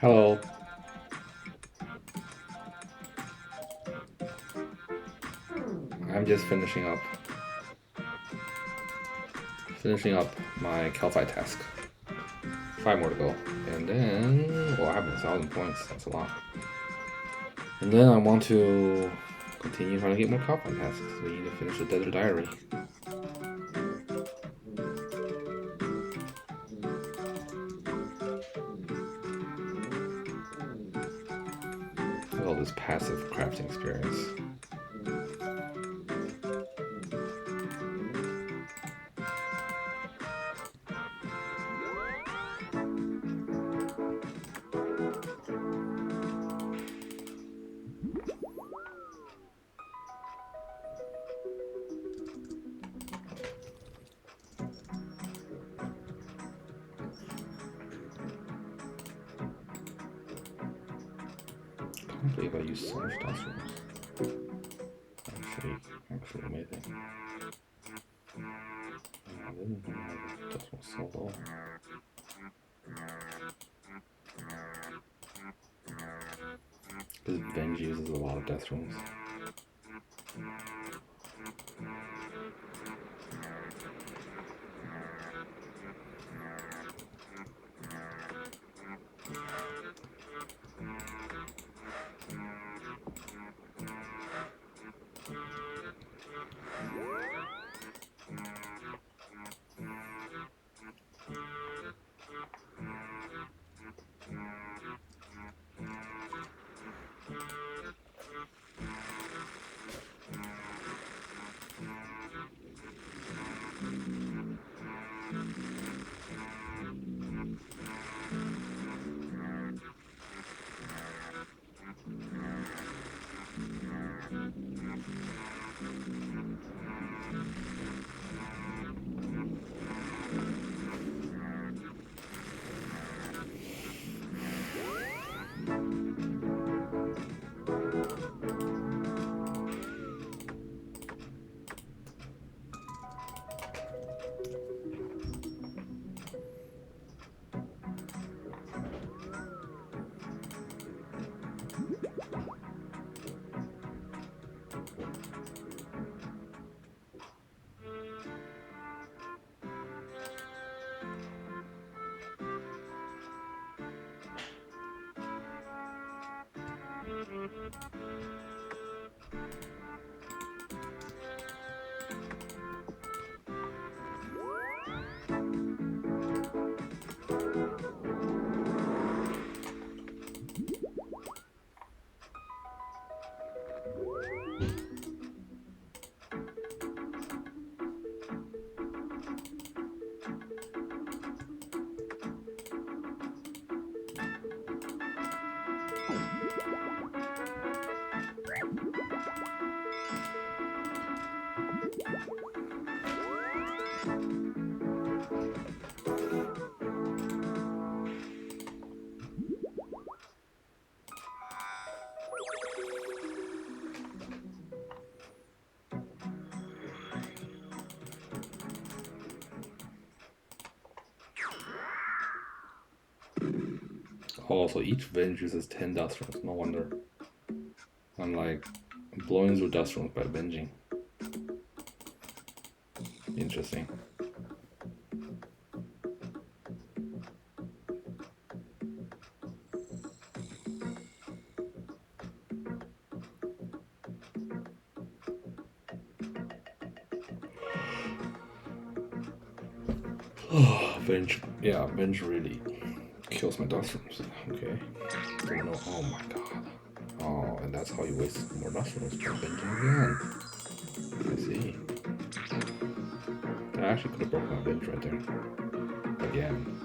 Hello. I'm just finishing up my Calphi task. 5 more to go. And then, well, I have 1,000 points. That's a lot. And then I want to continue trying to get more Calphi tasks. We need to finish the Desert Diary. Look at all this passive crafting experience. I can't believe I used so much dust rooms. Actually amazing. I didn't realize the dust was so low. This Venge uses a lot of death rooms. Oh, so each Venge uses 10 dust rooms. No wonder. I'm like blowing through dust rooms by venging. Interesting. Oh, Venge. Yeah, Venge really kills my dust rooms. Okay. Don't know. Oh my god. Oh, and that's how you waste more dust rooms by venging again. I see. I actually could have broken my Venge right there. Again.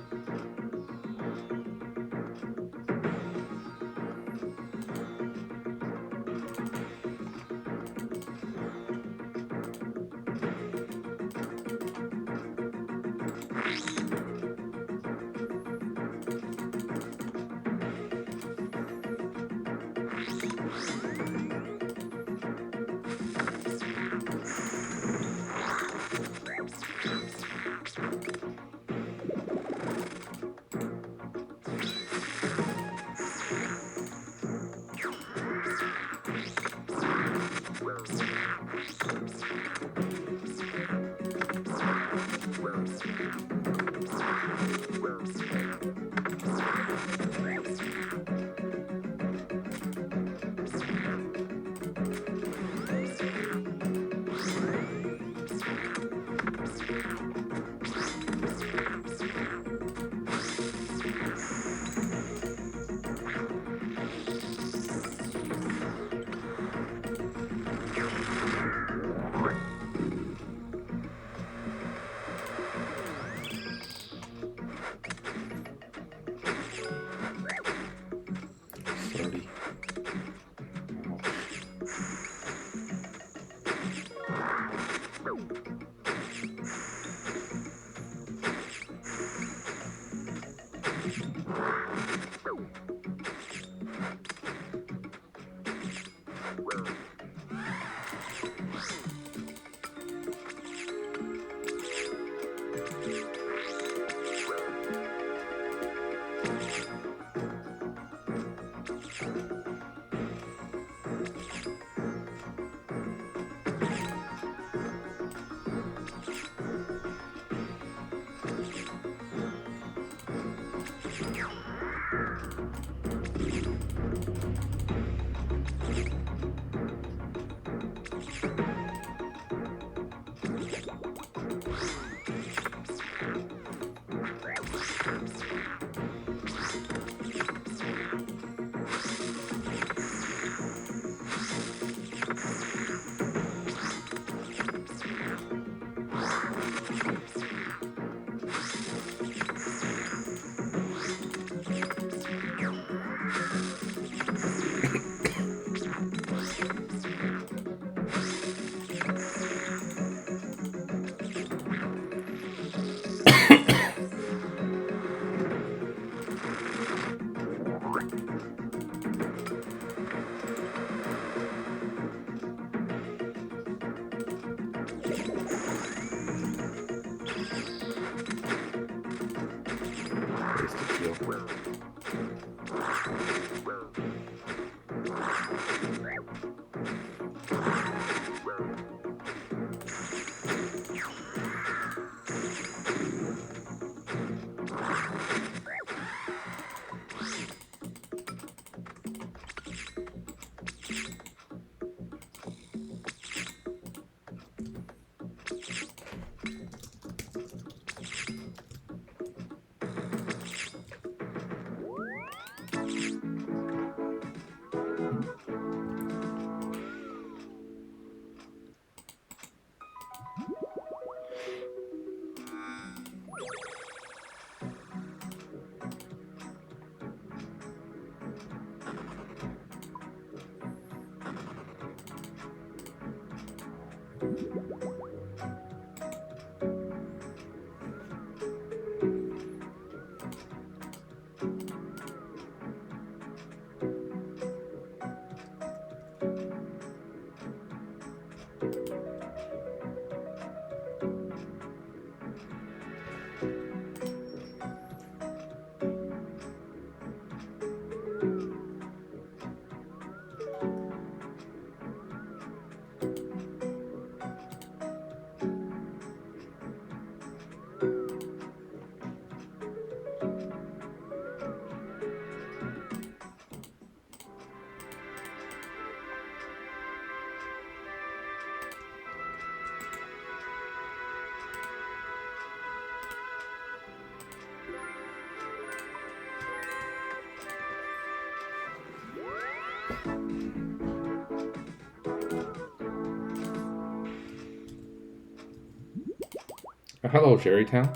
Hello, Jerrytown.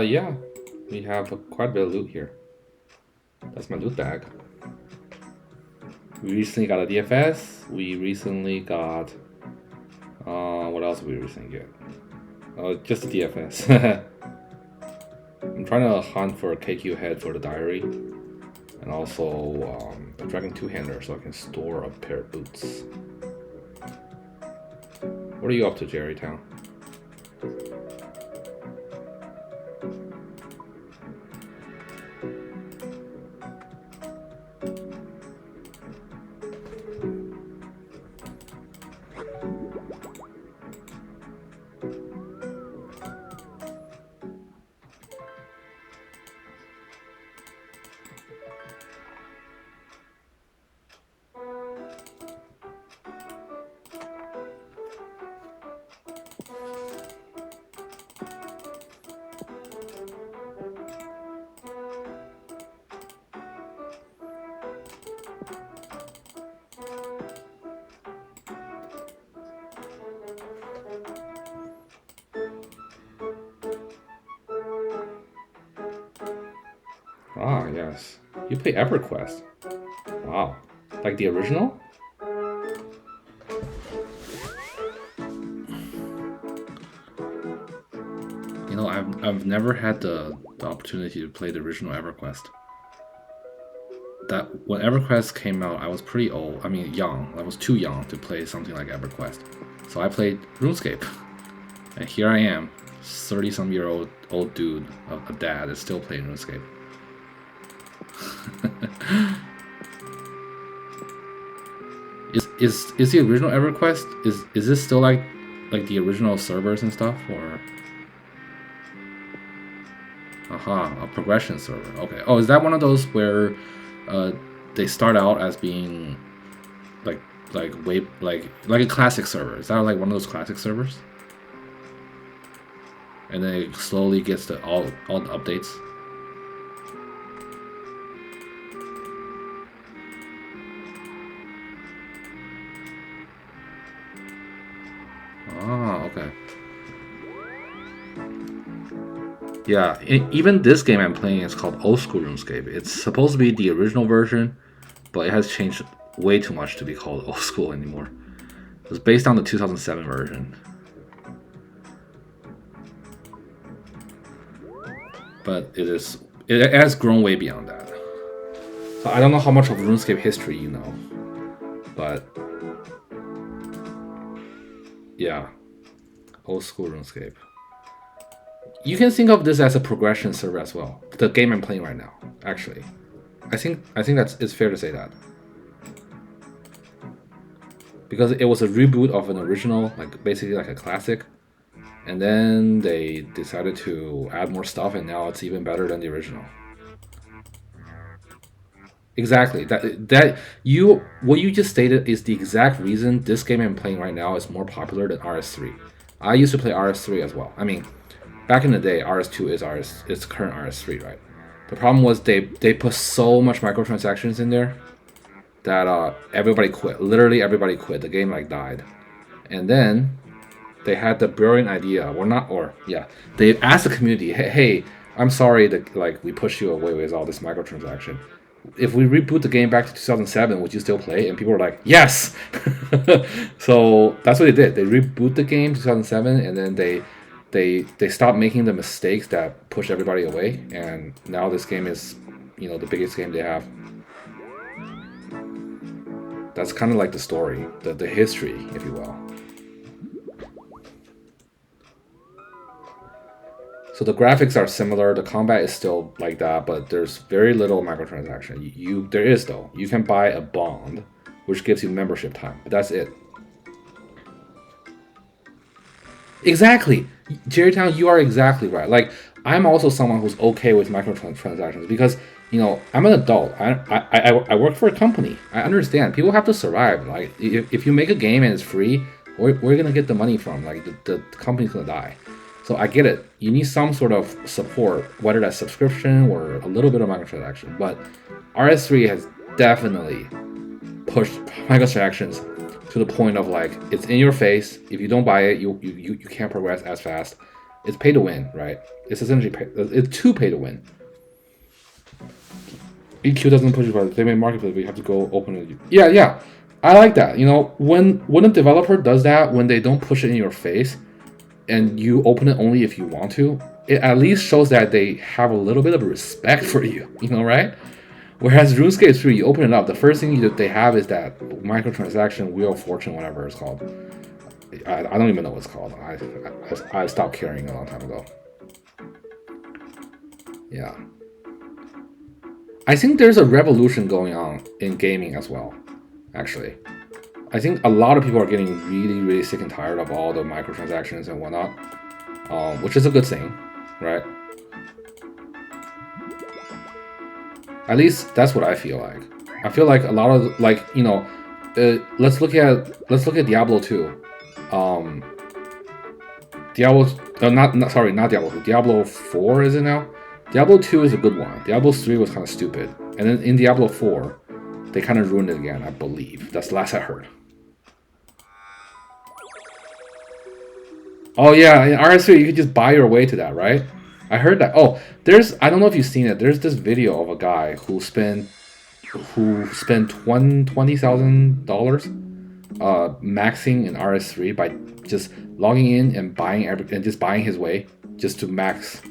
Yeah, we have quite a bit of loot here. That's my loot bag. We recently got a DFS. We recently got... what else did we recently get? Just a DFS. I'm trying to hunt for a KQ head for the diary. And also a Dragon 2-hander so I can store a pair of boots. What are you up to, Jerrytown? Ah, yes. You play EverQuest. Wow. Like the original? You know, I've never had the opportunity to play the original EverQuest. That when EverQuest came out, I was pretty old. I mean, young. I was too young to play something like EverQuest. So I played RuneScape. And here I am, 30-some-year-old dude, a dad, is still playing RuneScape. Is the original EverQuest is this still like the original servers and stuff, or a progression server? Okay. Oh, is that one of those where they start out as being like a classic server? Is that like one of those classic servers? And then it slowly gets to all the updates. Oh, okay. Yeah, even this game I'm playing is called Old School RuneScape. It's supposed to be the original version, but it has changed way too much to be called Old School anymore. It was based on the 2007 version. But it has grown way beyond that. So I don't know how much of RuneScape history you know, but yeah, Old School RuneScape. You can think of this as a progression server as well. The game I'm playing right now, actually, I think it's fair to say that, because it was a reboot of an original, like basically like a classic, and then they decided to add more stuff, and now it's even better than the original. Exactly. What you just stated is the exact reason this game I'm playing right now is more popular than RS3. I used to play RS3 as well. I mean, back in the day, RS2 is current RS3, right? The problem was they put so much microtransactions in there that everybody quit. Literally everybody quit. The game like died. And then they had the brilliant idea, they asked the community, hey, I'm sorry that like we pushed you away with all this microtransaction. If we reboot the game back to 2007, would you still play? And people were like, yes! So that's what they did. They reboot the game 2007, and then they stopped making the mistakes that push everybody away, and now this game is, the biggest game they have. That's kind of like the story, the history, if you will. So the graphics are similar, the combat is still like that, but there's very little microtransaction. There is though. You can buy a bond, which gives you membership time, but that's it. Exactly, Jerrytown, you are exactly right. Like, I'm also someone who's okay with microtransactions because, I'm an adult. I work for a company. I understand people have to survive. Like, if you make a game and it's free, where are you gonna get the money from? Like, the company's gonna die. So I get it. You need some sort of support, whether that's subscription or a little bit of microtransaction. But RS3 has definitely push microtransactions to the point of like it's in your face. If you don't buy it, you can't progress as fast. It's pay to win, right? It's essentially it's too pay to win. EQ doesn't push you, but they made marketplace, but you have to go open it. Yeah. I like that. You know, when a developer does that, when they don't push it in your face, and you open it only if you want to, it at least shows that they have a little bit of respect for you. You know, right? Whereas RuneScape 3, you open it up, the first thing they have is that microtransaction Wheel of Fortune, whatever it's called. I don't even know what it's called. I stopped caring a long time ago. Yeah. I think there's a revolution going on in gaming as well, actually. I think a lot of people are getting really, really sick and tired of all the microtransactions and whatnot, which is a good thing, right? At least that's what I feel like. I feel like a lot of let's look at Diablo 2. Not Diablo 2. Diablo 4 is it now? Diablo 2 is a good one. Diablo 3 was kind of stupid, and then in Diablo 4, they kind of ruined it again. I believe that's the last I heard. Oh yeah, in RS3 you could just buy your way to that, right? I heard that. Oh, I don't know if you've seen it. There's this video of a guy who spent $20,000 maxing in RS3 by just logging in and buying everything and just buying his way just to max.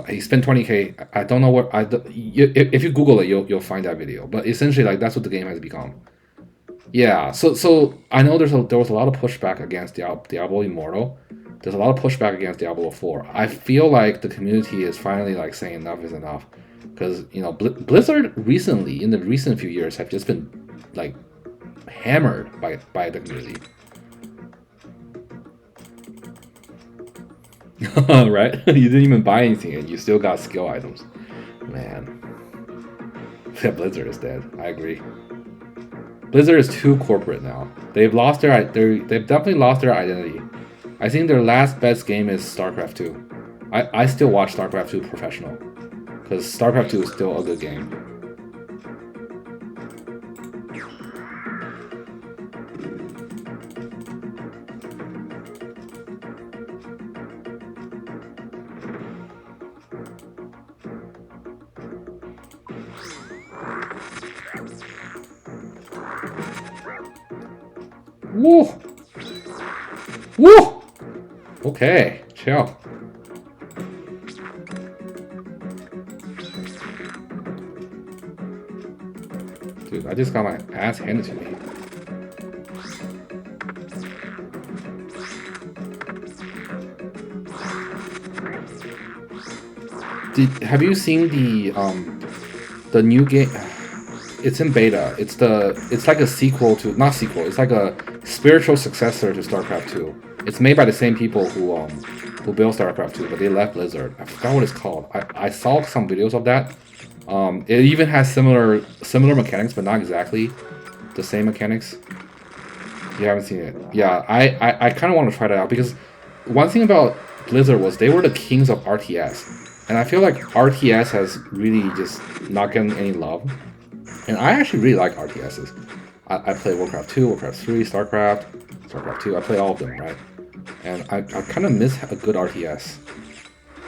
He spent 20K. I don't know what if you Google it, you'll find that video. But essentially, like that's what the game has become. Yeah. So I know there was a lot of pushback against Diablo Immortal. There's a lot of pushback against Diablo 4. I feel like the community is finally like saying enough is enough, because you know Blizzard recently, in the recent few years, have just been like hammered by the community. Right? You didn't even buy anything and you still got skill items. Man. Yeah, Blizzard is dead. I agree. Blizzard is too corporate now. They've definitely lost their identity. I think their last best game is StarCraft 2. I still watch StarCraft 2 Professional, because StarCraft 2 is still a good game. Woo! Woo! Okay, chill. Dude, I just got my ass handed to me. Have you seen the new game? It's in beta. It's like a sequel to, not sequel. It's like a spiritual successor to StarCraft 2. It's made by the same people who built StarCraft 2, but they left Blizzard. I forgot what it's called. I saw some videos of that. It even has similar mechanics, but not exactly the same mechanics. You haven't seen it? Yeah, I kind of want to try that out, because one thing about Blizzard was they were the kings of RTS, and I feel like RTS has really just not gotten any love. And I actually really like RTSs. I play Warcraft 2, Warcraft 3, StarCraft 2. I play all of them, right? And I kind of miss a good RTS.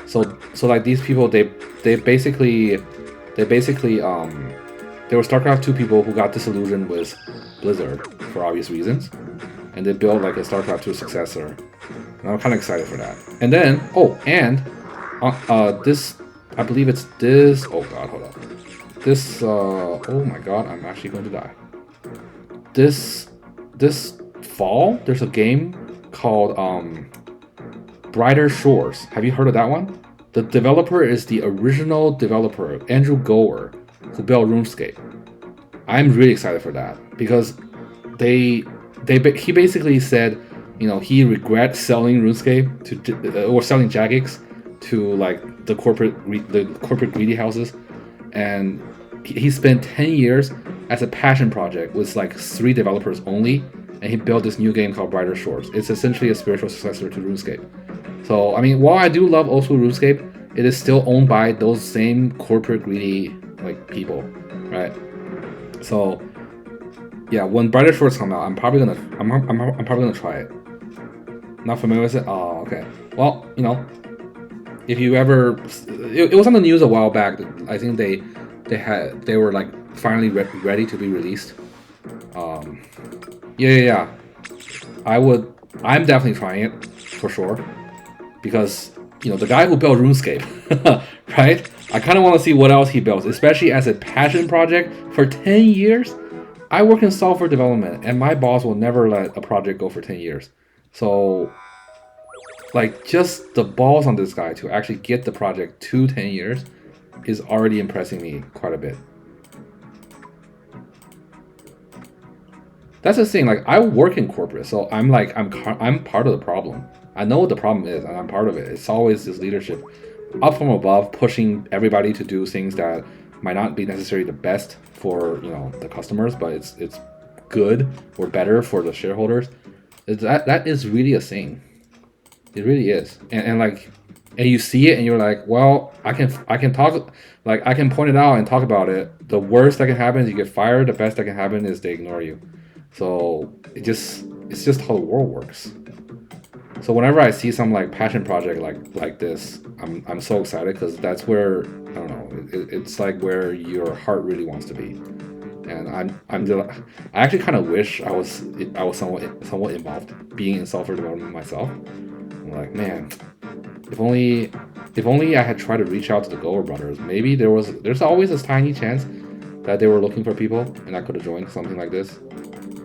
So like these people, they basically they were StarCraft 2 people who got disillusioned with Blizzard for obvious reasons, and they built like a StarCraft 2 successor. And I'm kind of excited for that. And then this, I believe it's this. Oh god, hold up. This, oh my god, I'm actually going to die. This fall, there's a game called Brighter Shores. Have you heard of that one? The developer is the original developer, Andrew Gower, who built RuneScape. I'm really excited for that, because he basically said, you know, he regrets selling RuneScape or selling Jagex to like the corporate greedy houses, and he spent 10 years as a passion project with like 3 developers only, and he built this new game called Brighter Shores. It's essentially a spiritual successor to RuneScape. So I mean, while I do love also RuneScape, it is still owned by those same corporate greedy like people, right? So Yeah, when Brighter Shorts come out, I'm probably gonna try it. Not familiar with it? Oh, okay. Well, you know, if you ever, it was on the news a while back. I think they were like finally ready to be released. Yeah. I'm definitely trying it for sure because the guy who built RuneScape, right? I kind of want to see what else he built, especially as a passion project for 10 years. I work in software development, and my boss will never let a project go for 10 years. So, like, just the balls on this guy to actually get the project to 10 years is already impressing me quite a bit. That's the thing. Like, I work in corporate, so I'm part of the problem. I know what the problem is, and I'm part of it. It's always this leadership up from above pushing everybody to do things that might not be necessarily the best for the customers, but it's good or better for the shareholders. That is really a thing. It really is, and you see it, and you're like, well, I can talk, like I can point it out and talk about it. The worst that can happen is you get fired. The best that can happen is they ignore you. So it's just how the world works. So whenever I see some like passion project like this, I'm so excited because that's where I don't know. It's like where your heart really wants to be, and I actually kind of wish I was somewhat involved being in software development myself. I'm like, man, if only I had tried to reach out to the GOTR brothers. Maybe there's always this tiny chance that they were looking for people and I could have joined something like this.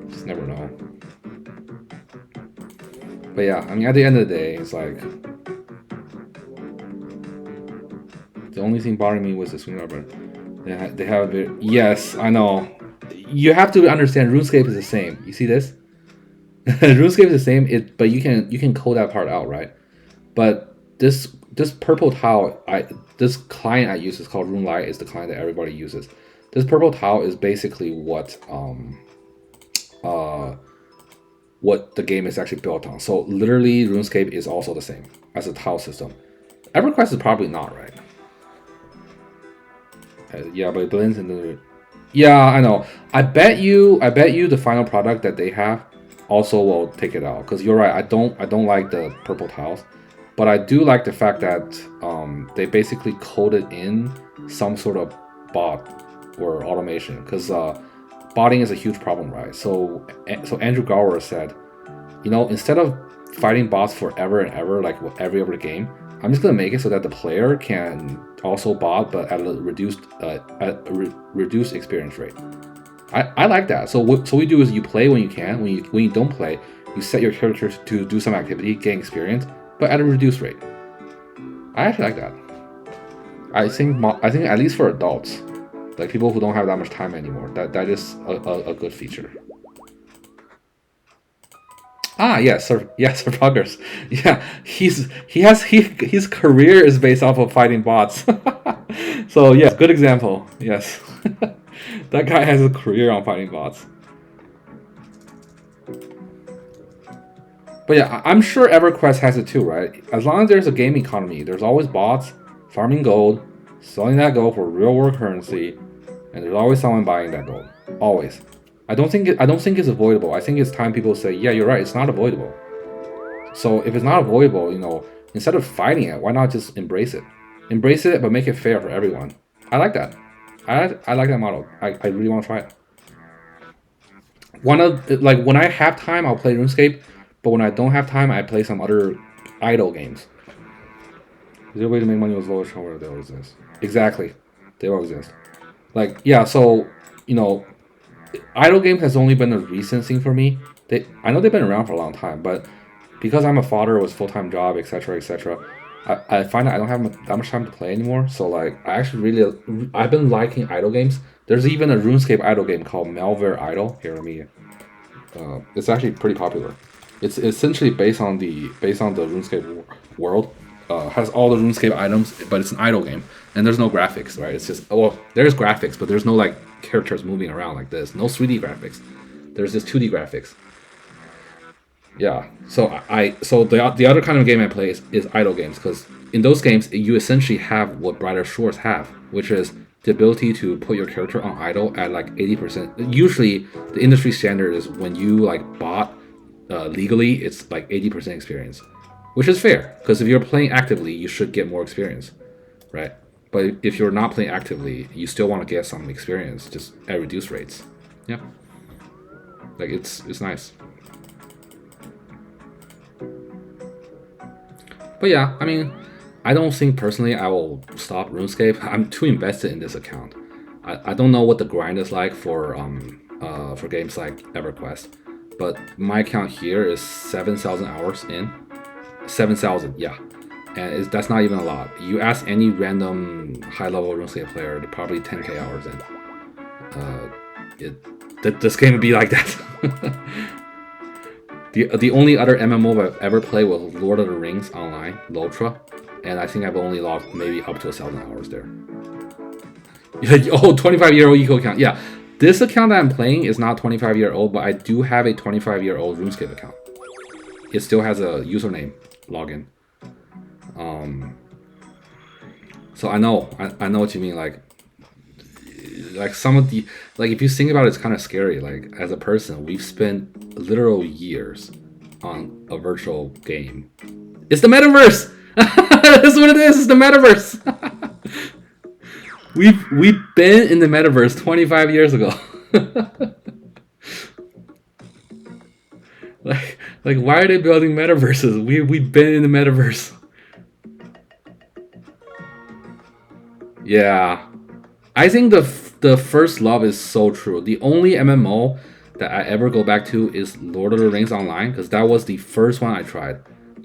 Just never know. But yeah, I mean, at the end of the day, it's like the only thing bothering me was the swing rubber. They have a bit. Yes, I know. You have to understand. RuneScape is the same. You see this? RuneScape is the same. But you can code that part out, right? But this purple tile, this client I use is called RuneLite. Is the client that everybody uses. This purple tile is basically what the game is actually built on. So literally, RuneScape is also the same as a tile system. EverQuest is probably not, right? Yeah, but it blends into. Yeah, I know. I bet you the final product that they have also will take it out. Because you're right. I don't like the purple tiles, but I do like the fact that they basically coded in some sort of bot or automation. Because botting is a huge problem, right? So Andrew Gower said, instead of fighting bots forever and ever, like with every other game, I'm just gonna make it so that the player can also bot, but at a reduced experience rate. I like that. So what we do is you play when you can. When you don't play, you set your character to do some activity, gain experience, but at a reduced rate. I actually like that. I think at least for adults, like people who don't have that much time anymore, that is a good feature. Ah, yes, Sir Progress. Yeah, his career is based off of fighting bots. So yes, good example. Yes, that guy has a career on fighting bots. But yeah, I'm sure EverQuest has it too, right? As long as there's a game economy, there's always bots farming gold, selling that gold for real world currency, and there's always someone buying that gold. Always. I don't think it's avoidable. I think it's time people say, yeah, you're right, it's not avoidable. So if it's not avoidable, instead of fighting it, why not just embrace it? Embrace it, but make it fair for everyone. I like that. I like that model. I really want to try it. When I have time, I'll play RuneScape, but when I don't have time, I play some other idle games. Is there a way to make money with lower shoulder? They all exist. Exactly, they all exist. Like yeah, so idle games has only been a recent thing for me. I know they've been around for a long time, but because I'm a father with full-time job, etc., I find that I don't have that much time to play anymore. So like, I've been liking idle games. There's even a RuneScape idle game called Malware Idle. Here, let me. It's actually pretty popular. It's essentially based on the RuneScape world. Has all the RuneScape items, but it's an idle game, and there's no graphics, right? It's just there's graphics, but there's no like characters moving around like this. No 3D graphics. There's just 2D graphics. Yeah. So the other kind of game I play is idle games because in those games you essentially have what Brighter Shores have, which is the ability to put your character on idle at like 80%. Usually, the industry standard is when you like bot legally, it's like 80% experience, which is fair because if you're playing actively, you should get more experience, right? But if you're not playing actively, you still want to get some experience, just at reduced rates. Yeah, like it's nice. But yeah, I mean, I don't think personally I will stop RuneScape. I'm too invested in this account. I don't know what the grind is like for games like EverQuest, but my account here is 7,000 hours in. 7,000, yeah, and that's not even a lot. You ask any random high-level RuneScape player, they're probably 10k hours in. This game would be like that. The only other MMO I've ever played was Lord of the Rings Online, Lotra, and I think I've only logged maybe up to 1,000 hours there. Oh, 25-year-old eco account. Yeah, this account that I'm playing is not 25-year-old, but I do have a 25-year-old RuneScape account. It still has a username login. So I know what you mean. Like some of the, like if you think about it, it's kind of scary. Like as a person, we've spent literal years on a virtual game. It's the metaverse. That's what it is. It's the metaverse. We've been in the metaverse 25 years ago. like why are they building metaverses? We've been in the metaverse. Yeah, I think the first love is so true. The only MMO that I ever go back to is Lord of the Rings Online because that was the first one I tried.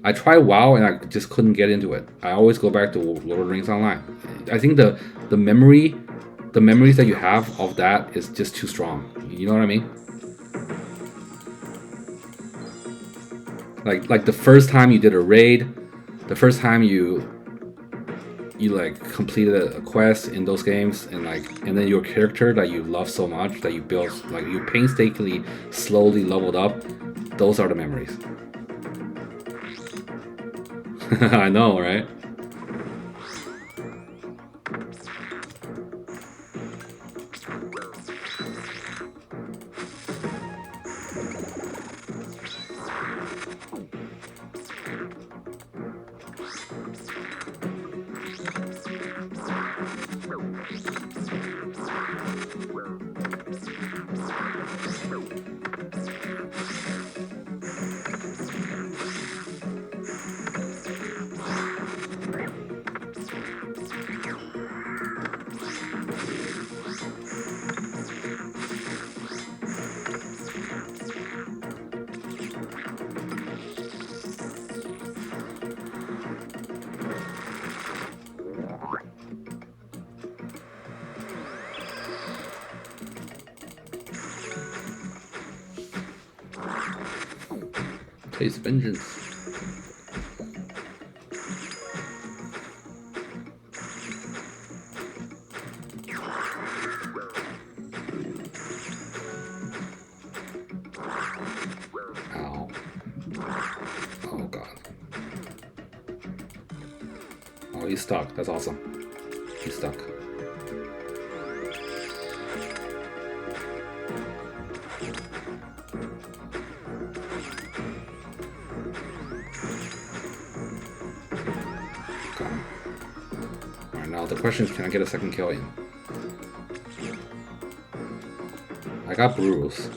I tried WoW and I just couldn't get into it. I always go back to Lord of the Rings Online. I think the memories that you have of that is just too strong. You know what I mean? Like the first time you did a raid, the first time you like completed a quest in those games, and then your character that you love so much that you built, like you painstakingly slowly leveled up, those are the memories. I know, right? Taste vengeance. Ow. Oh god. Oh, he's stuck. That's awesome. He's stuck. The question is, can I get a second kill in? I got Bruce.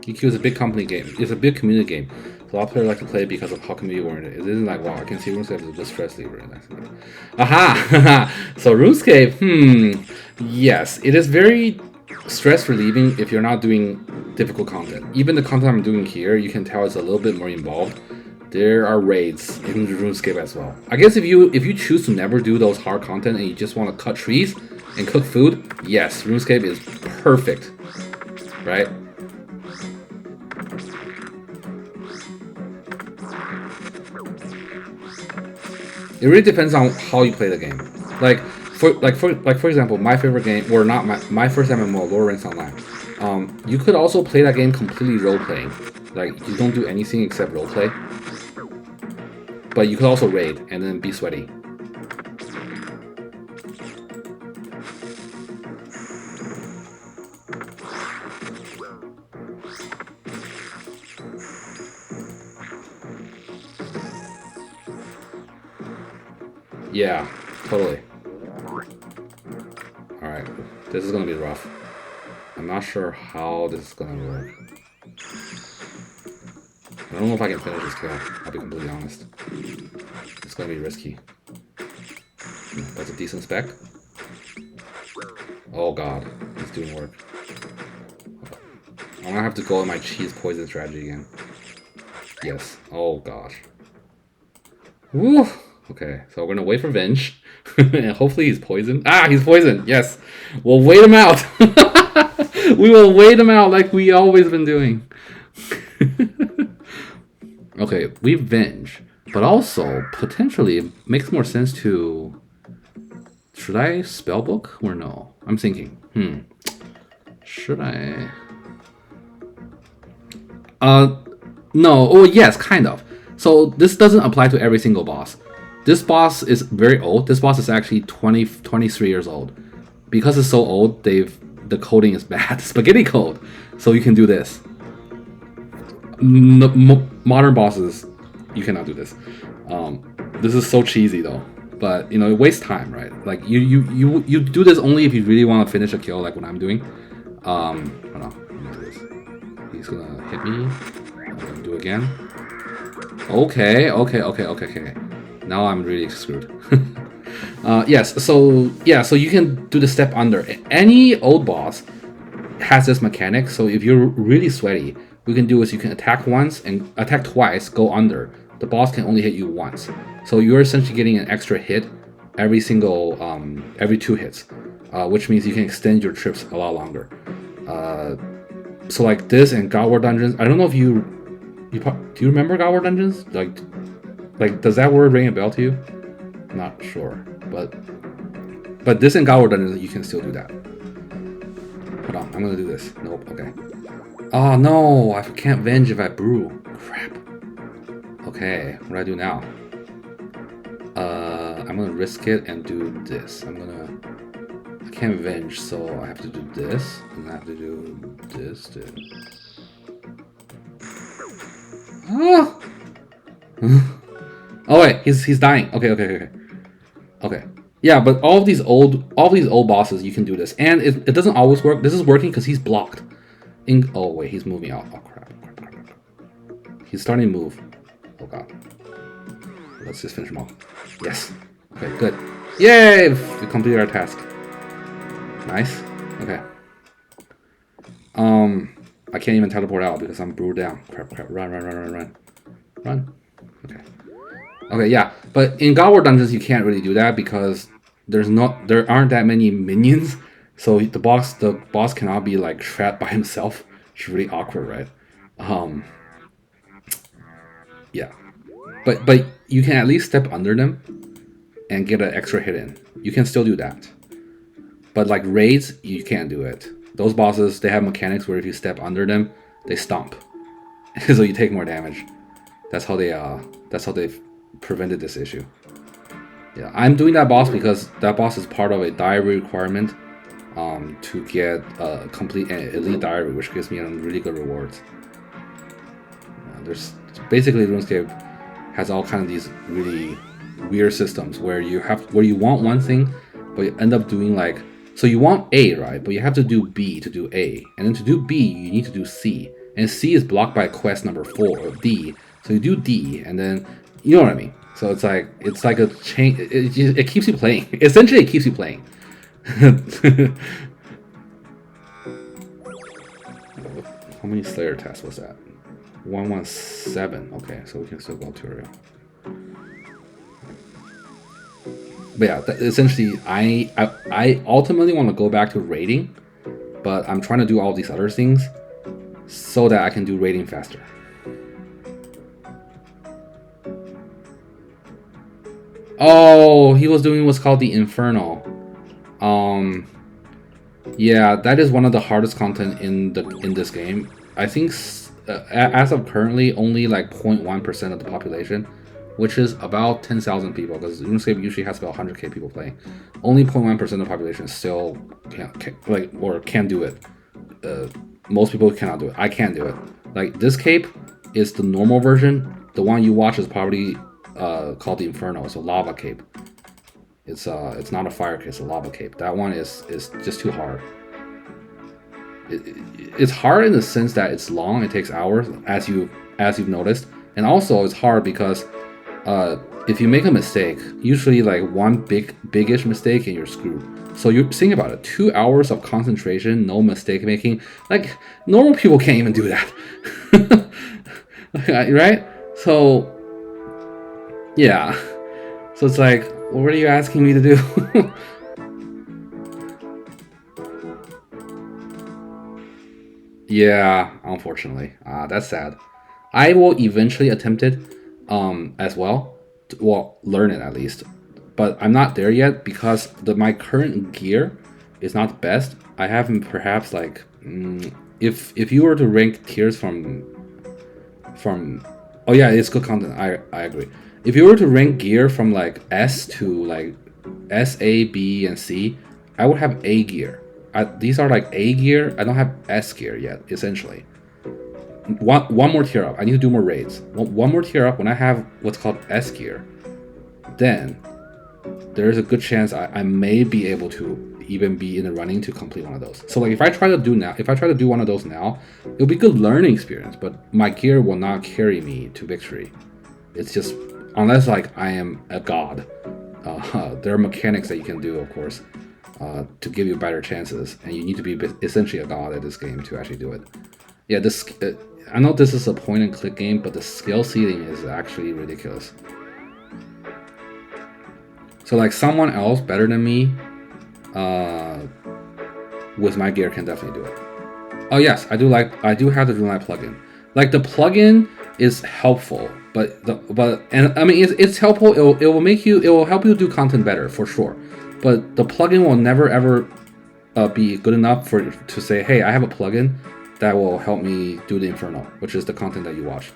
EQ is a big company game. It's a big community game. So a lot of players like to play it because of how community oriented it is. It isn't like, wow, I can see RuneScape is just stress lever. Aha! So RuneScape, yes, it is very stress relieving if you're not doing difficult content. Even the content I'm doing here, you can tell it's a little bit more involved. There are raids in RuneScape as well. I guess if you choose to never do those hard content and you just want to cut trees and cook food, yes, RuneScape is perfect, right? It really depends on how you play the game. For example, my favorite game, or not my first MMO, Lord of the Rings Online. You could also play that game completely role playing. Like you don't do anything except role play. But you could also raid and then be sweaty. Yeah, totally. Alright, this is gonna be rough. I'm not sure how this is gonna work. I don't know if I can finish this kill, I'll be completely honest. It's gonna be risky. That's a decent spec. Oh god, he's doing work. I'm gonna have to go with my cheese poison strategy again. Yes. Oh gosh. Woo! Okay, so we're gonna wait for Venge. And hopefully he's poisoned. Ah, he's poisoned! Yes! We'll wait him out! We will wait him out like we always been doing. Okay, we Venge. But also, potentially, it makes more sense to... Should I spellbook or no? I'm thinking. Should I... No. Oh, yes, kind of. So this doesn't apply to every single boss. This boss is very old. This boss is actually 23 years old. Because it's so old, the coding is bad. Spaghetti code. So you can do this. Modern bosses, you cannot do this. This is so cheesy though. But you know, it wastes time, right? Like you do this only if you really want to finish a kill, like what I'm doing. Hold on, let me do this. He's gonna hit me. I'm gonna do it again. Okay. Now I'm really screwed. Yes, so you can do the step under. Any old boss has this mechanic, so if you're really sweaty, what you can do is you can attack once and attack twice, go under. The boss can only hit you once. So you're essentially getting an extra hit every 2 hits, which means you can extend your trips a lot longer. So like this and GOTR Dungeons, I don't know if do you remember GOTR Dungeons? Like does that word ring a bell to you? Not sure, but this and GOTR Dungeons, you can still do that. Hold on, I'm gonna do this. Nope, okay. Oh no, I can't Venge if I brew. Crap. Okay, what do I do now? I'm gonna risk it and do this. I can't Venge, so I have to do this, and I have to do this too. Ah! Oh wait, he's dying. Okay. Yeah, but all these old bosses, you can do this, and it doesn't always work. This is working because he's blocked. Oh wait, he's moving out. Oh crap. He's starting to move. Oh god. Let's just finish him off. Yes. Okay, good. Yay! We completed our task. Nice. Okay. I can't even teleport out because I'm brewed down. Crap. Run. Okay, yeah. But in GOTR Dungeons you can't really do that because there aren't that many minions. So the boss cannot be like trapped by himself. It's really awkward, right? Yeah. But you can at least step under them and get an extra hit in. You can still do that. But like raids, you can't do it. Those bosses, they have mechanics where if you step under them, they stomp. So you take more damage. That's how they've prevented this issue. Yeah, I'm doing that boss because that boss is part of a diary requirement to get a complete elite diary, which gives me really good rewards. There's basically RuneScape has all kind of these really weird systems where you want one thing, but you end up doing like, so you want A, right? But you have to do B to do A, and then to do B you need to do C, and C is blocked by quest number 4 or D. So you do D, and then you know what I mean. So it's like a chain. It keeps you playing. Essentially, it keeps you playing. How many Slayer tests was that? 117. Okay, so we can still go tutorial. But yeah, essentially, I ultimately want to go back to raiding, but I'm trying to do all these other things so that I can do raiding faster. Oh, he was doing what's called the Inferno. Yeah, that is one of the hardest content in this game. I think as of currently, only like 0.1% of the population, which is about 10,000 people, because RuneScape usually has about 100k people playing. Only 0.1% of the population still can do it most people cannot do it. I can't do it. Like this cape is the normal version. The one you watch is probably called the Inferno. It's a lava cape. It's not a fire cape. It's a lava cape. That one is just too hard. It's hard in the sense that it's long. It takes hours, as you've noticed, and also it's hard because if you make a mistake, usually like one biggish mistake and you're screwed. So you think about it, 2 hours of concentration, no mistake making. Like normal people can't even do that, right? So yeah, so it's like, what are you asking me to do? Yeah, unfortunately, that's sad. I will eventually attempt it, as well. Well, learn it at least, but I'm not there yet because my current gear is not the best. I have perhaps like, if you were to rank tiers from, oh yeah, it's good content. I agree. If you were to rank gear from like S to like S, A, B, and C, I would have A gear. These are like A gear. I don't have S gear yet, essentially. One more tier up. I need to do more raids. One more tier up. When I have what's called S gear, then there's a good chance I may be able to even be in the running to complete one of those. So like if I try to do one of those now, it'll be good learning experience, but my gear will not carry me to victory. It's just, unless like I am a god. There are mechanics that you can do, of course, to give you better chances, and you need to be essentially a god at this game to actually do it. Yeah, I know this is a point and click game, but the skill ceiling is actually ridiculous. So like someone else better than me with my gear can definitely do it. Oh yes, I do have the Runelight plugin. Like the plugin is helpful, but I mean it's helpful. It will help you do content better for sure. But the plugin will never ever be good enough to say, hey, I have a plugin that will help me do the Inferno, which is the content that you watch.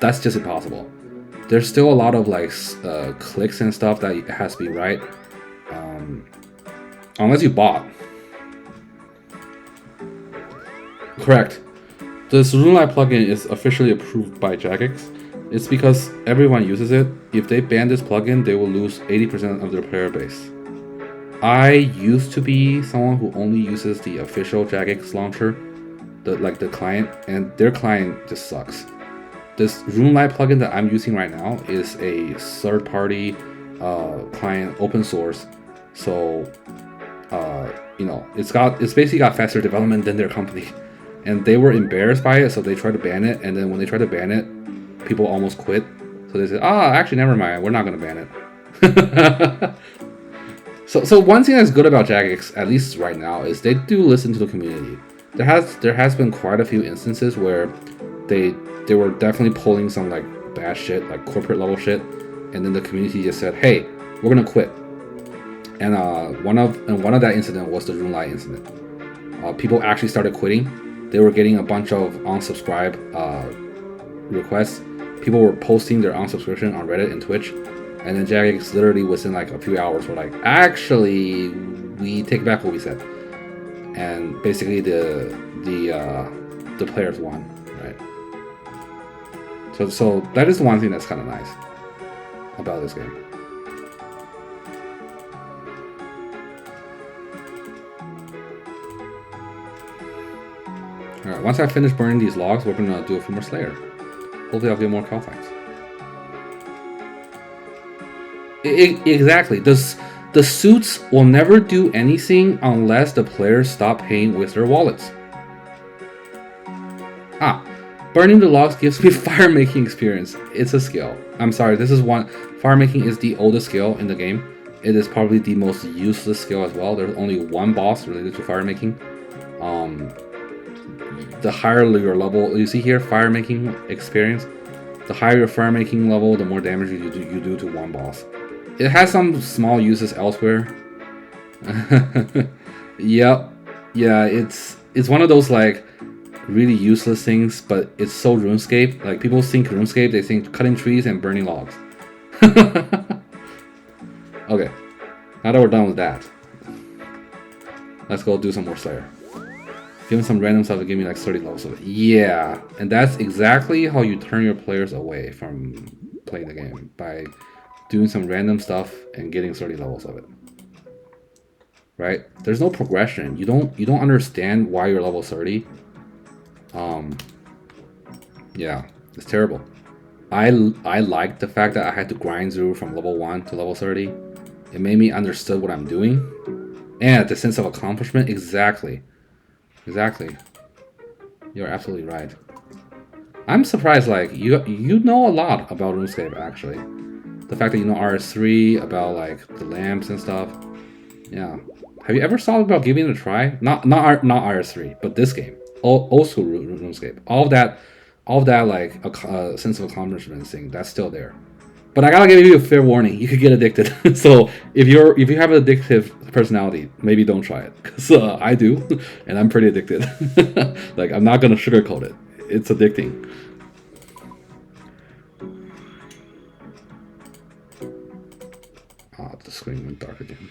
That's just impossible. There's still a lot of like clicks and stuff that has to be right, unless you bought. Correct. This Runelight plugin is officially approved by Jagex. It's because everyone uses it. If they ban this plugin, they will lose 80% of their player base. I used to be someone who only uses the official Jagex launcher, the client, and their client just sucks. This Runelight plugin that I'm using right now is a third-party client, open source. So, it's basically got faster development than their company, and they were embarrassed by it, so they tried to ban it. And then when they tried to ban it, people almost quit. So they said, actually, never mind, we're not gonna ban it. So one thing that's good about Jagex, at least right now, is they do listen to the community. There has been quite a few instances where they were definitely pulling some like bad shit, like corporate level shit, and then the community just said, "Hey, we're gonna quit." And one of that incident was the Runelight incident. People actually started quitting. They were getting a bunch of unsubscribe requests. People were posting their unsubscription on Reddit and Twitch, and then Jagex literally within like a few hours were like, "Actually, we take back what we said," and basically the players won, right? So that is one thing that's kind of nice about this game. Alright, once I finish burning these logs, we're gonna do a few more Slayer. Hopefully I'll get more Cal fights. Exactly. The suits will never do anything unless the players stop paying with their wallets. Burning the logs gives me fire making experience. It's a skill. I'm sorry, fire making is the oldest skill in the game. It is probably the most useless skill as well. There's only one boss related to fire making. The higher your level, you see here, fire making experience. The higher your fire making level, the more damage you do to one boss. It has some small uses elsewhere. Yep. Yeah, it's one of those like really useless things, but it's so RuneScape. Like people think RuneScape, they think cutting trees and burning logs. Okay, now that we're done with that, let's go do some more Slayer. Giving some random stuff to give me like 30 levels of it. Yeah, and that's exactly how you turn your players away from playing the game, by doing some random stuff and getting 30 levels of it. Right? There's no progression. You don't understand why you're level 30. Yeah, it's terrible. I liked the fact that I had to grind through from level 1 to level 30. It made me understood what I'm doing. And the sense of accomplishment. Exactly. Exactly. You're absolutely right. I'm surprised, like, you know a lot about RuneScape, actually. The fact that you know RS3, about, like, the lamps and stuff. Yeah. Have you ever thought about giving it a try? Not RS3, but this game. Old school RuneScape. All of that, like, a sense of accomplishment thing, that's still there. But I gotta give you a fair warning. You could get addicted. So if you have an addictive personality, maybe don't try it. Because I do, and I'm pretty addicted. Like, I'm not gonna sugarcoat it. It's addicting. The screen went dark again.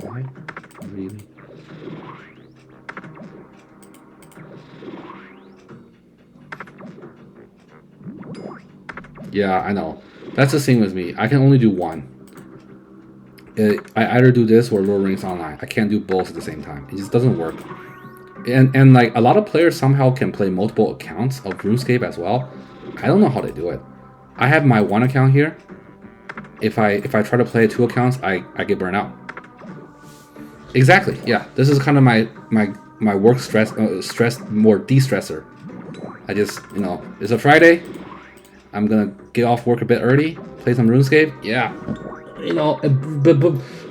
Why? Really? Yeah, I know. That's the thing with me. I can only do one. I either do this or Lord Rings Online. I can't do both at the same time. It just doesn't work. And like, a lot of players somehow can play multiple accounts of RuneScape as well. I don't know how they do it. I have my one account here. If I try to play 2 accounts, I get burnt out. Exactly. Yeah. This is kind of my work stress more de-stressor. I just, it's a Friday. I'm gonna get off work a bit early, play some RuneScape. Yeah. But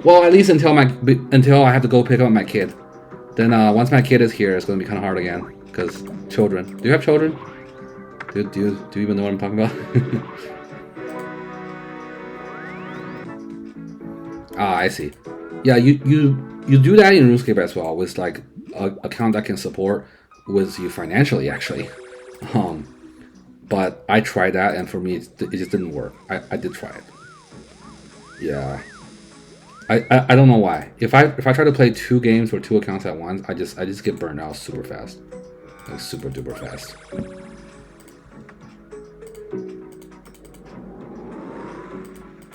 well, at least until I have to go pick up my kid. Then once my kid is here, it's gonna be kind of hard again, because children. Do you have children? Do you even know what I'm talking about? Ah, I see. Yeah, you do that in RuneScape as well, with like a account that can support with you financially, actually. But I tried that, and for me, it just didn't work. I did try it. Yeah. I don't know why. If I try to play 2 games or 2 accounts at once, I just get burned out super fast, like super duper fast.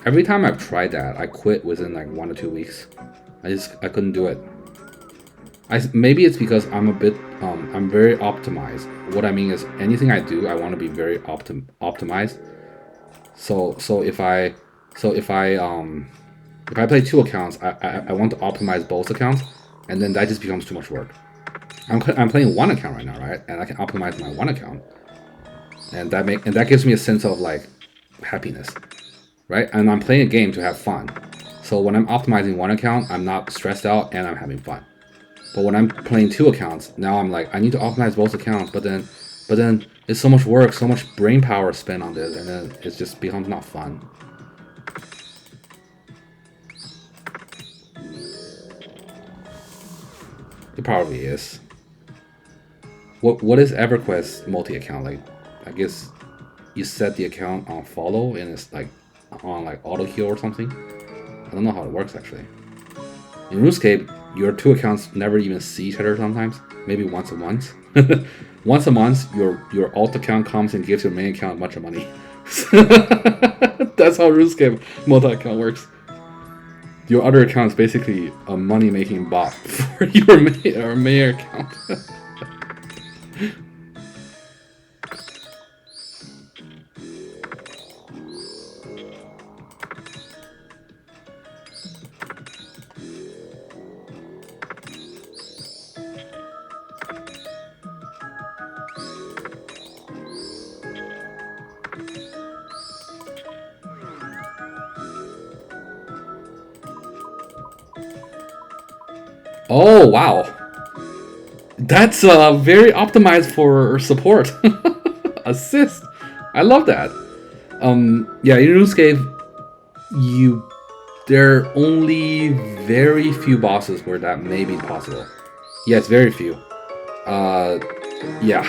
Every time I've tried that, I quit within like 1 or 2 weeks. I couldn't do it. Maybe it's because I'm a bit I'm very optimized. What I mean is, anything I do, I want to be very optimized. So if I play 2 accounts, I want to optimize both accounts, and then that just becomes too much work. I'm playing 1 account right now, right? And I can optimize my 1 account, and that gives me a sense of like happiness, right? And I'm playing a game to have fun. So when I'm optimizing 1 account, I'm not stressed out and I'm having fun. But when I'm playing 2 accounts, now I'm like, I need to optimize both accounts, but then it's so much work, so much brain power spent on this, and then it just becomes not fun. It probably is. What is EverQuest multi-account like? I guess you set the account on follow, and it's like on like auto heal or something. I don't know how it works actually. In RuneScape, your 2 accounts never even see each other sometimes. Maybe once a month. Once a month, your alt account comes and gives your main account a bunch of money. That's how RuneScape multi-account works. Your other account is basically a money-making bot for your main account. Oh, wow. That's very optimized for support. Assist. I love that. Yeah, in RuneScape, there are only very few bosses where that may be possible. Yes, very few. Yeah.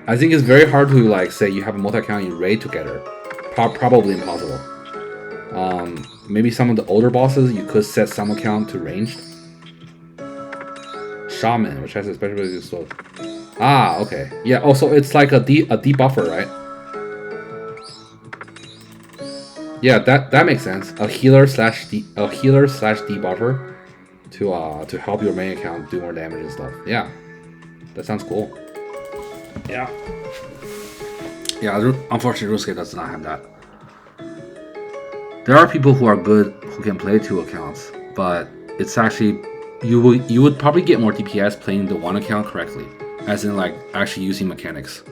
I think it's very hard to like say you have a multi-account in raid together. Probably impossible. Maybe some of the older bosses you could set some account to ranged. Shaman, which has a special ability to slow. Ah, okay. Yeah. Also, it's like a debuffer, right? Yeah, that makes sense. A healer slash debuffer to help your main account do more damage and stuff. Yeah, that sounds cool. Yeah. Yeah. Unfortunately, RuneScape does not have that. There are people who are good who can play 2 accounts, but it's actually you would probably get more DPS playing the 1 account correctly, as in like actually using mechanics.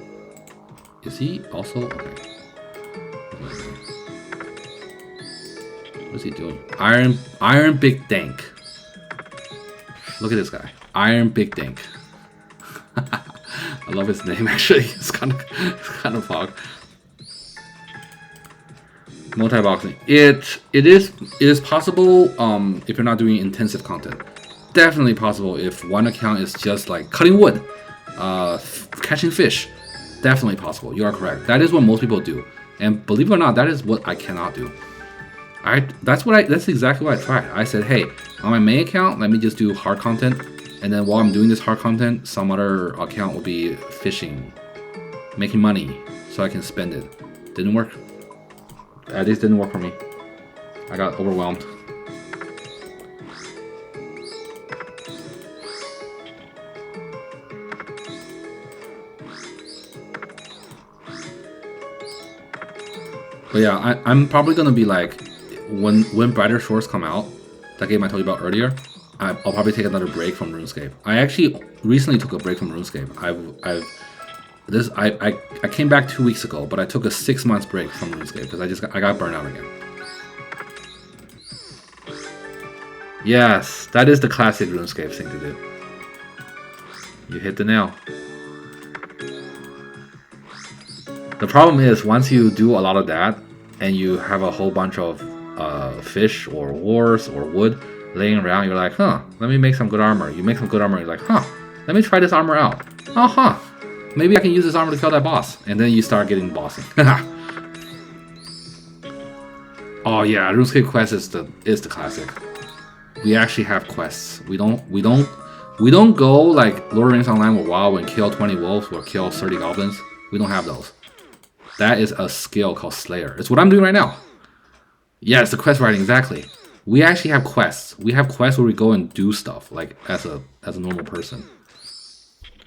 Is he also okay? What's he doing? Iron Big Dank. Look at this guy, Iron Big Dank. I love his name actually. It's kind of fog. Multi-boxing. It is possible if you're not doing intensive content. Definitely possible if 1 account is just like cutting wood, catching fish. Definitely possible. You are correct. That is what most people do. And believe it or not, that is what I cannot do. That's exactly what I tried. I said, hey, on my main account, let me just do hard content, and then while I'm doing this hard content, some other account will be fishing, making money, so I can spend it. Didn't work. At least didn't work for me. I got overwhelmed. But yeah, I'm probably gonna be like, when Brighter Shores come out, that game I told you about earlier, I'll probably take another break from RuneScape. I actually recently took a break from RuneScape. I came back 2 weeks ago, but I took a 6 months break from RuneScape because I got burned out again. Yes, that is the classic RuneScape thing to do. You hit the nail. The problem is once you do a lot of that and you have a whole bunch of fish or ores or wood laying around, you're like, huh, let me make some good armor. You make some good armor, you're like, huh, let me try this armor out. Uh-huh. Maybe I can use this armor to kill that boss. And then you start getting bossing. Oh yeah, RuneScape quest is the classic. We actually have quests. We don't go like Lord of the Rings Online with WoW and kill 20 wolves or kill 30 goblins. We don't have those. That is a skill called Slayer. It's what I'm doing right now. Yeah, it's the quest writing, exactly. We actually have quests. We have quests where we go and do stuff, like as a normal person.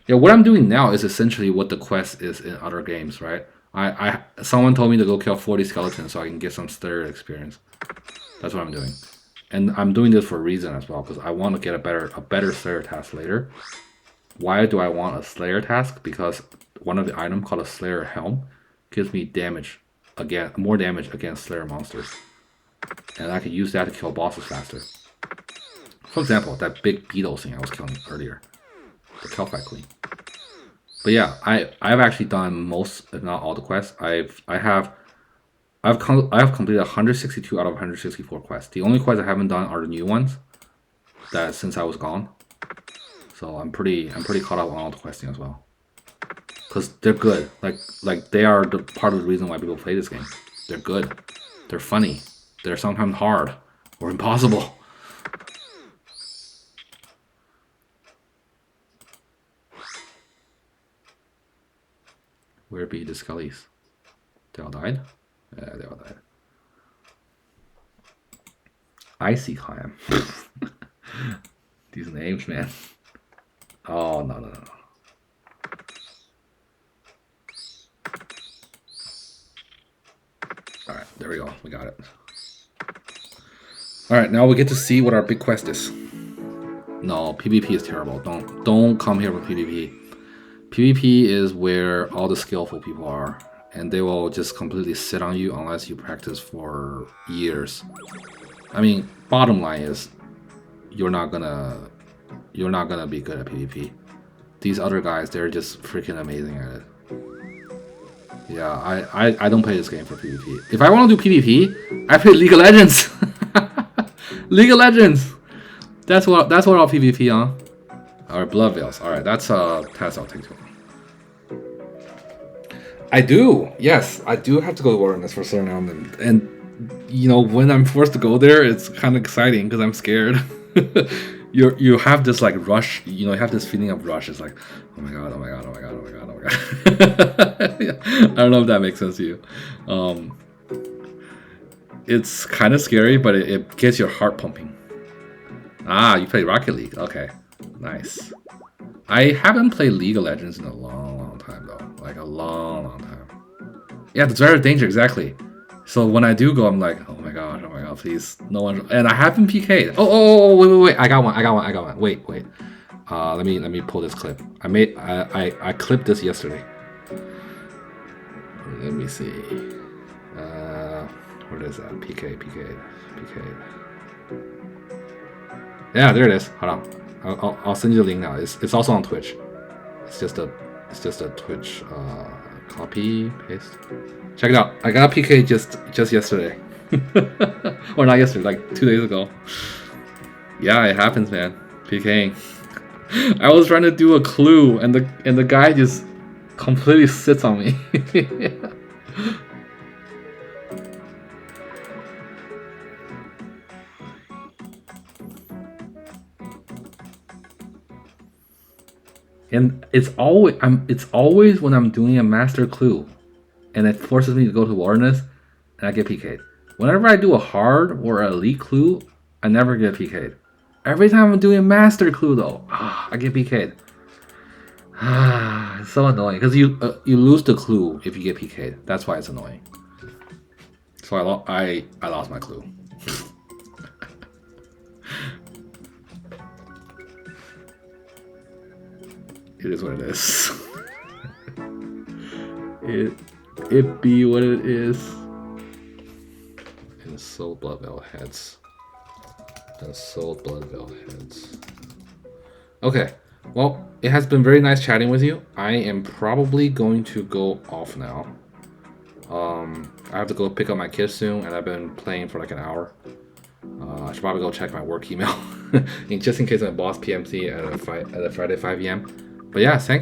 Yeah, what I'm doing now is essentially what the quest is in other games, right? Someone told me to go kill 40 skeletons so I can get some Slayer experience. That's what I'm doing. And I'm doing this for a reason as well, because I want to get a better Slayer task later. Why do I want a Slayer task? Because one of the items called a Slayer Helm gives me more damage against Slayer monsters. And I can use that to kill bosses faster. For example, that big beetle thing I was killing earlier. The Kelphi Queen. But yeah, I've actually done most, if not all, the quests. I've completed 162 out of 164 quests. The only quests I haven't done are the new ones that since I was gone. So I'm pretty caught up on all the questing as well. Because they're good. Like they are the part of the reason why people play this game. They're good. They're funny. They're sometimes hard or impossible. Where be the Scullies? They all died? Yeah, they all died. Icy Clan. These names, man. Oh, no. Alright, there we go. We got it. Alright, now we get to see what our big quest is. No, PvP is terrible. Don't come here with PvP. PvP is where all the skillful people are, and they will just completely sit on you unless you practice for years. I mean, bottom line is you're not gonna be good at PvP. These other guys, they're just freaking amazing at it. Yeah, I don't play this game for PvP. If I want to do PvP, I play League of Legends. League of Legends. That's what I'll PvP on. Alright, Blood Veils. Alright, that's a test I'll take to. I do. Yes, I do have to go to Wilderness for a certain element, and you know, when I'm forced to go there, it's kind of exciting because I'm scared. You have this like rush, you know, you have this feeling of rush. It's like, oh my god, oh my god, oh my god, oh my god, oh my god. Yeah, I don't know if that makes sense to you. It's kind of scary, but it gets your heart pumping. Ah, you play Rocket League. Okay, nice. I haven't played League of Legends in a long time though, like a long time. Yeah, the Zone of Danger, exactly. So when I do go, I'm like, oh my god, please, no one. And I haven't PK'd. Wait, I got one. Wait. Let me pull this clip. I clipped this yesterday. Let me see. What is that? PK. Yeah, there it is. Hold on. I'll send you the link now. It's also on Twitch. It's just a Twitch copy paste. Check it out. I got a PK just yesterday. Or not yesterday, like 2 days ago. Yeah, it happens, man. PKing. I was trying to do a clue and the guy just completely sits on me. And it's always when I'm doing a master clue and it forces me to go to Wilderness and I get PK'd. Whenever I do a hard or elite clue, I never get PK'd. Every time I'm doing a master clue though, I get PK'd. It's so annoying because you lose the clue if you get PK'd. That's why it's annoying. So I lost my clue. It is what it is. It be what it is. And soul blood veil heads. Okay. Well, it has been very nice chatting with you. I am probably going to go off now. I have to go pick up my kids soon, and I've been playing for like an hour. I should probably go check my work email, just in case my boss PMC at a Friday 5 p.m. But yeah, thank you.